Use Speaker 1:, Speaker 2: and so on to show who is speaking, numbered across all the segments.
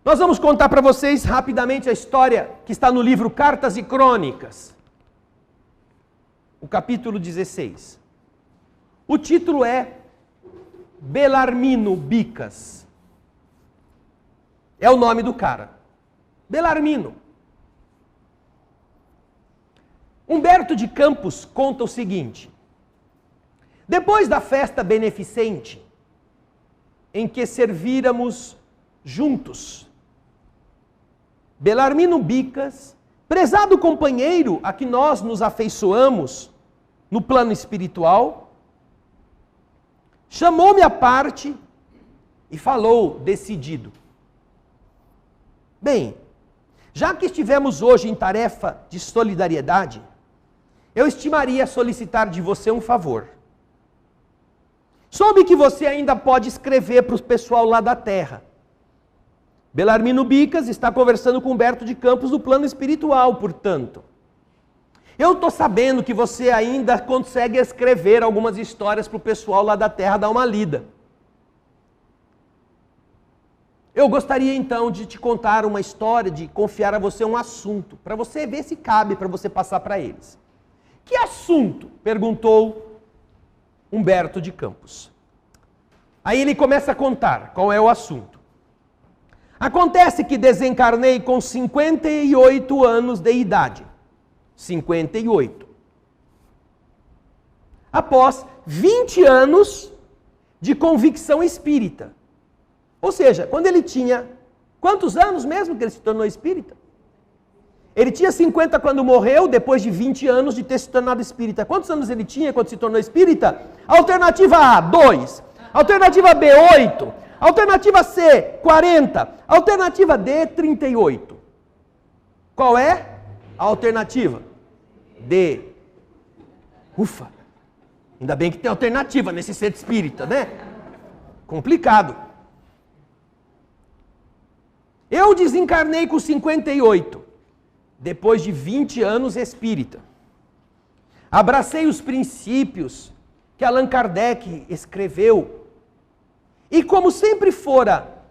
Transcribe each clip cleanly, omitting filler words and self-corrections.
Speaker 1: Nós vamos contar para vocês rapidamente a história que está no livro Cartas e Crônicas, o capítulo 16. O título é Belarmino Bicas. É o nome do cara. Belarmino. Humberto de Campos conta o seguinte: depois da festa beneficente, em que servíramos juntos, Belarmino Bicas, prezado companheiro a que nós nos afeiçoamos no plano espiritual, chamou-me à parte e falou decidido: bem, já que estivemos hoje em tarefa de solidariedade, eu estimaria solicitar de você um favor. Soube que você ainda pode escrever para o pessoal lá da Terra. Belarmino Bicas está conversando com Humberto de Campos no plano espiritual, portanto. Eu estou sabendo que você ainda consegue escrever algumas histórias para o pessoal lá da Terra dar uma lida. Eu gostaria então de te contar uma história, de confiar a você um assunto, para você ver se cabe para você passar para eles. Que assunto? Perguntou Humberto de Campos. Aí ele começa a contar qual é o assunto. Acontece que desencarnei com 58 anos de idade. 58. Após 20 anos de convicção espírita. Ou seja, quando ele tinha... Quantos anos mesmo que ele se tornou espírita? Ele tinha 50 quando morreu, depois de 20 anos de ter se tornado espírita. Quantos anos ele tinha quando se tornou espírita? Alternativa A, 2. Alternativa B, 8. Alternativa C, 40. Alternativa D, 38. Qual é a alternativa? D. Ufa! Ainda bem que tem alternativa nesse centro espírita, né? Complicado. Eu desencarnei com 58, depois de 20 anos espírita. Abracei os princípios que Allan Kardec escreveu. E como sempre fora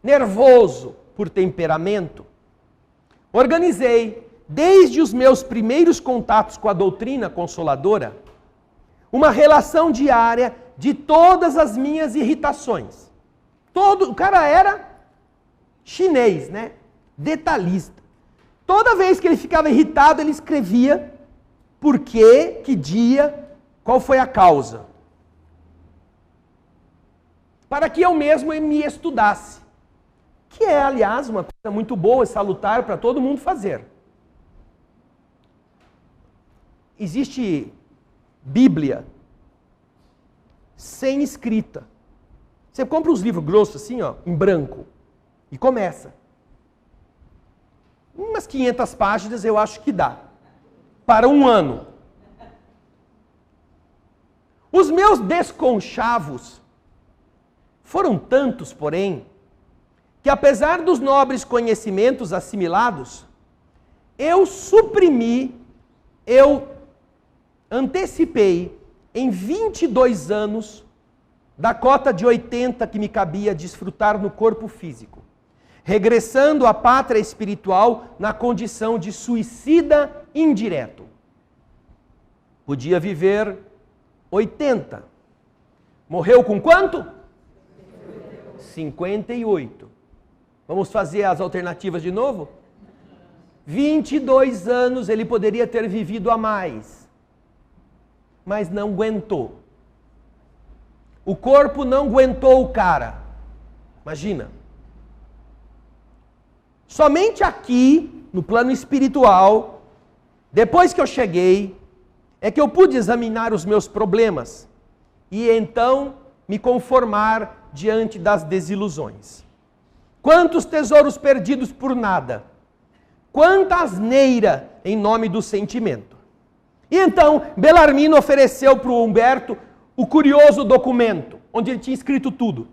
Speaker 1: nervoso por temperamento, organizei, desde os meus primeiros contatos com a doutrina consoladora, uma relação diária de todas as minhas irritações. O cara era chinês, né? Detalhista. Toda vez que ele ficava irritado, ele escrevia por quê, que dia, qual foi a causa. Para que eu mesmo me estudasse. Que é, aliás, uma coisa muito boa e salutar para todo mundo fazer. Existe Bíblia sem escrita. Você compra uns livros grossos assim, ó, em branco, e começa. Umas 500 páginas eu acho que dá. Para um ano. Os meus desconchavos foram tantos, porém, que apesar dos nobres conhecimentos assimilados, eu antecipei em 22 anos da cota de 80 que me cabia desfrutar no corpo físico, regressando à pátria espiritual na condição de suicida indireto. Podia viver 80. Morreu com quanto? 58. Vamos fazer as alternativas de novo? 22 anos ele poderia ter vivido a mais, mas não aguentou. O corpo não aguentou o cara. Imagina. Somente aqui, no plano espiritual, depois que eu cheguei, é que eu pude examinar os meus problemas e então me conformar diante das desilusões. Quantos tesouros perdidos por nada. Quanta asneira em nome do sentimento. E então, Belarmino ofereceu para o Humberto o curioso documento, onde ele tinha escrito tudo.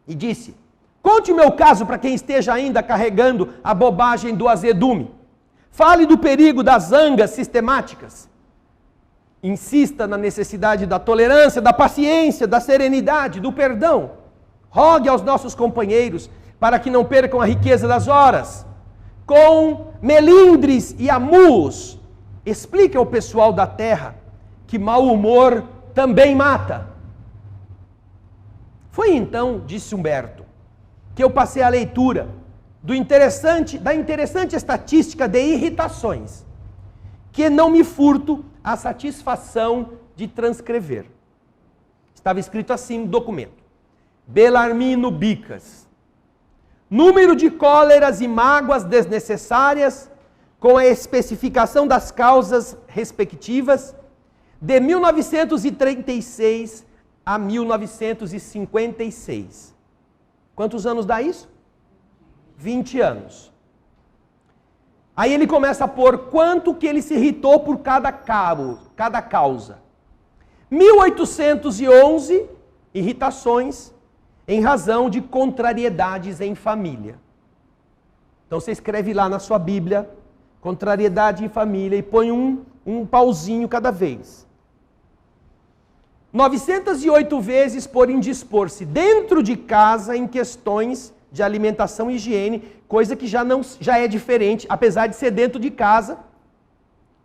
Speaker 1: E disse: conte o meu caso para quem esteja ainda carregando a bobagem do azedume. Fale do perigo das zangas sistemáticas. Insista na necessidade da tolerância, da paciência, da serenidade, do perdão. Rogue aos nossos companheiros para que não percam a riqueza das horas. Com melindres e amus, explique ao pessoal da terra que mau humor também mata. Foi então, disse Humberto, que eu passei a leitura da interessante estatística de irritações, que não me furto a satisfação de transcrever. Estava escrito assim no documento. Belarmino Bicas. Número de cóleras e mágoas desnecessárias, com a especificação das causas respectivas, de 1936 a 1956. Quantos anos dá isso? 20 anos. Aí ele começa a pôr quanto que ele se irritou por cada causa. 1811 irritações em razão de contrariedades em família. Então você escreve lá na sua Bíblia, contrariedade em família, e põe um pauzinho cada vez. 908 vezes por indispor-se dentro de casa em questões de alimentação e higiene, coisa que já é diferente, apesar de ser dentro de casa.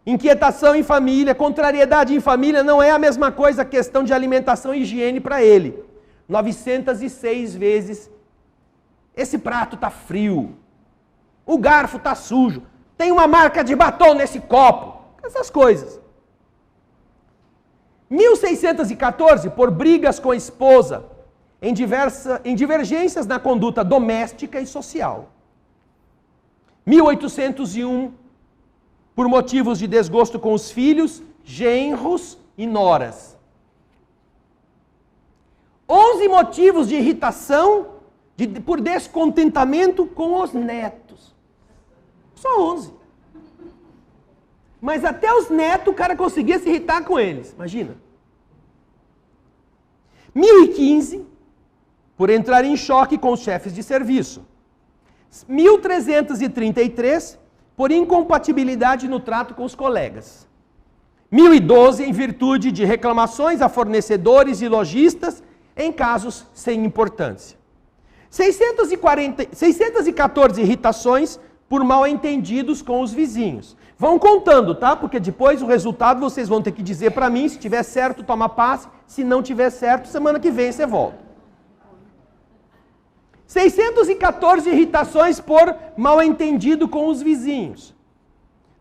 Speaker 1: Inquietação em família, contrariedade em família não é a mesma coisa a questão de alimentação e higiene para ele. 906 vezes, esse prato está frio, o garfo está sujo, tem uma marca de batom nesse copo, essas coisas. 1614, por brigas com a esposa, em divergências na conduta doméstica e social. 1801, por motivos de desgosto com os filhos, genros e noras. 11 motivos de irritação por descontentamento com os netos. Só 11. Mas até os netos o cara conseguia se irritar com eles, imagina. 1015, por entrar em choque com os chefes de serviço. 1333, por incompatibilidade no trato com os colegas. 1012, em virtude de reclamações a fornecedores e lojistas em casos sem importância. 614 irritações por mal-entendidos com os vizinhos. Vão contando, tá? Porque depois o resultado vocês vão ter que dizer para mim. Se tiver certo, toma passe. Se não tiver certo, semana que vem você volta. 614 irritações por mal-entendido com os vizinhos.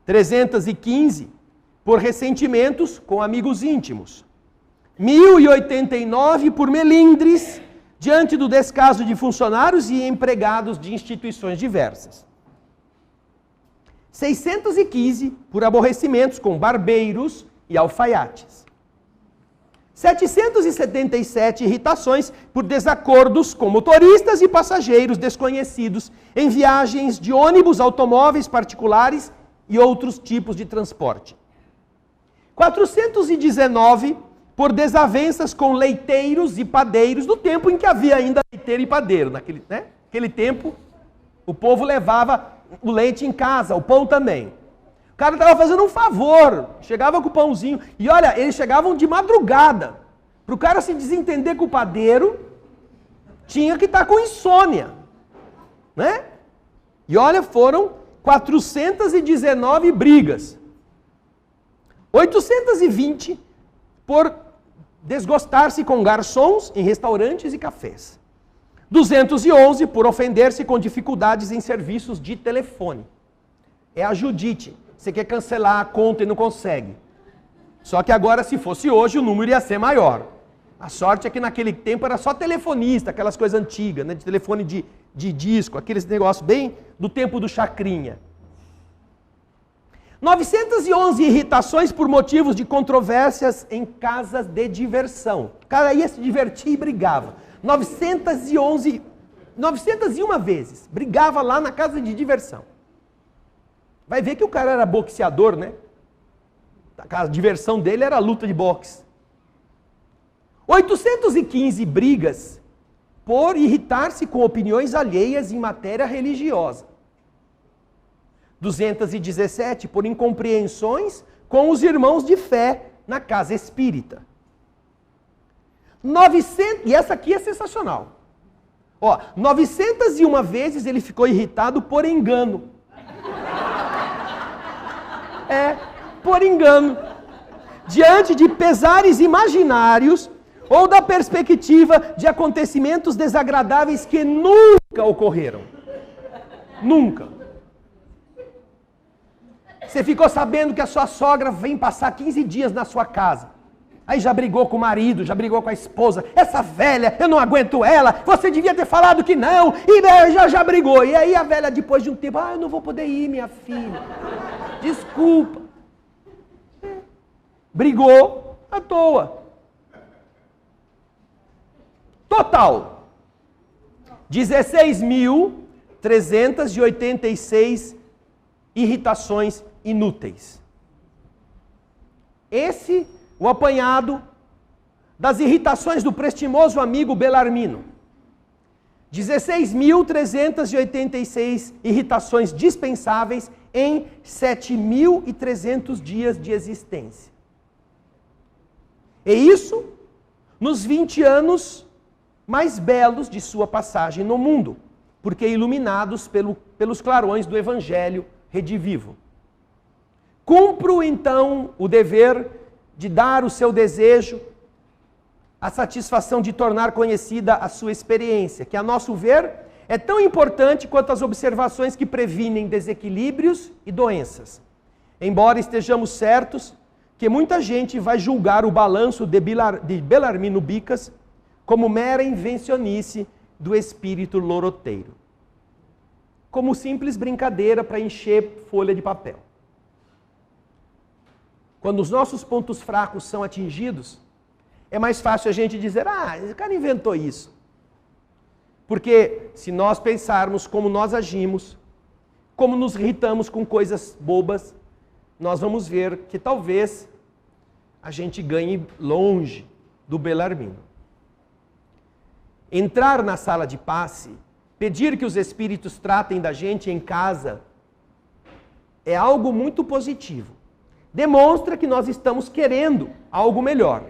Speaker 1: 315 por ressentimentos com amigos íntimos. 1089 por melindres diante do descaso de funcionários e empregados de instituições diversas. 615 por aborrecimentos com barbeiros e alfaiates. 777 irritações por desacordos com motoristas e passageiros desconhecidos em viagens de ônibus, automóveis particulares e outros tipos de transporte. 419 por desavenças com leiteiros e padeiros, no tempo em que havia ainda leiteiro e padeiro. Naquele tempo, o povo levava o leite em casa, o pão também. O cara estava fazendo um favor, chegava com o pãozinho. E olha, eles chegavam de madrugada. Para o cara se desentender com o padeiro, tinha que estar com insônia. Né? E olha, foram 419 brigas. 820 por desgostar-se com garçons em restaurantes e cafés. 211 por ofender-se com dificuldades em serviços de telefone. É a Judite. Você quer cancelar a conta e não consegue. Só que agora, se fosse hoje, o número ia ser maior. A sorte é que naquele tempo era só telefonista, aquelas coisas antigas, né, de telefone de disco, aqueles negócios bem do tempo do Chacrinha. 911 irritações por motivos de controvérsias em casas de diversão. O cara ia se divertir e brigava. 901 vezes brigava lá na casa de diversão. Vai ver que o cara era boxeador, né? A diversão dele era a luta de boxe. 815 brigas por irritar-se com opiniões alheias em matéria religiosa. 217 por incompreensões com os irmãos de fé na casa espírita. 900, e essa aqui é sensacional. Ó, 901 vezes ele ficou irritado por engano. Por engano. Diante de pesares imaginários ou da perspectiva de acontecimentos desagradáveis que nunca ocorreram. Nunca. Você ficou sabendo que a sua sogra vem passar 15 dias na sua casa. Aí já brigou com o marido, já brigou com a esposa. Essa velha, eu não aguento ela. Você devia ter falado que não. E já brigou. E aí a velha, depois de um tempo, eu não vou poder ir, minha filha. Desculpa. Brigou à toa. Total. 16.386 irritações inúteis. Esse, o apanhado das irritações do prestimoso amigo Belarmino. 16.386 irritações dispensáveis em 7.300 dias de existência. E isso nos 20 anos mais belos de sua passagem no mundo, porque iluminados pelos clarões do Evangelho redivivo. Cumpro, então, o dever de dar o seu desejo, a satisfação de tornar conhecida a sua experiência, que, a nosso ver, é tão importante quanto as observações que previnem desequilíbrios e doenças. Embora estejamos certos que muita gente vai julgar o balanço de Belarmino Bicas como mera invencionice do espírito loroteiro. Como simples brincadeira para encher folha de papel. Quando os nossos pontos fracos são atingidos, é mais fácil a gente dizer, esse cara inventou isso. Porque se nós pensarmos como nós agimos, como nos irritamos com coisas bobas, nós vamos ver que talvez a gente ganhe longe do Belarmino. Entrar na sala de passe, pedir que os espíritos tratem da gente em casa, é algo muito positivo. Demonstra que nós estamos querendo algo melhor.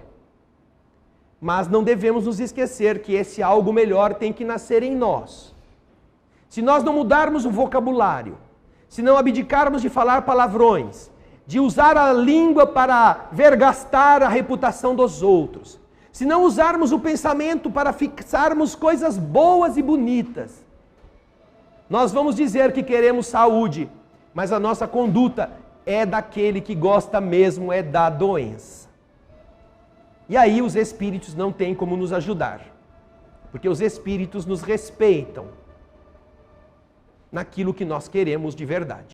Speaker 1: Mas não devemos nos esquecer que esse algo melhor tem que nascer em nós. Se nós não mudarmos o vocabulário, se não abdicarmos de falar palavrões, de usar a língua para vergastar a reputação dos outros, se não usarmos o pensamento para fixarmos coisas boas e bonitas, nós vamos dizer que queremos saúde, mas a nossa conduta é daquele que gosta mesmo da doença. E aí os espíritos não têm como nos ajudar, porque os espíritos nos respeitam naquilo que nós queremos de verdade.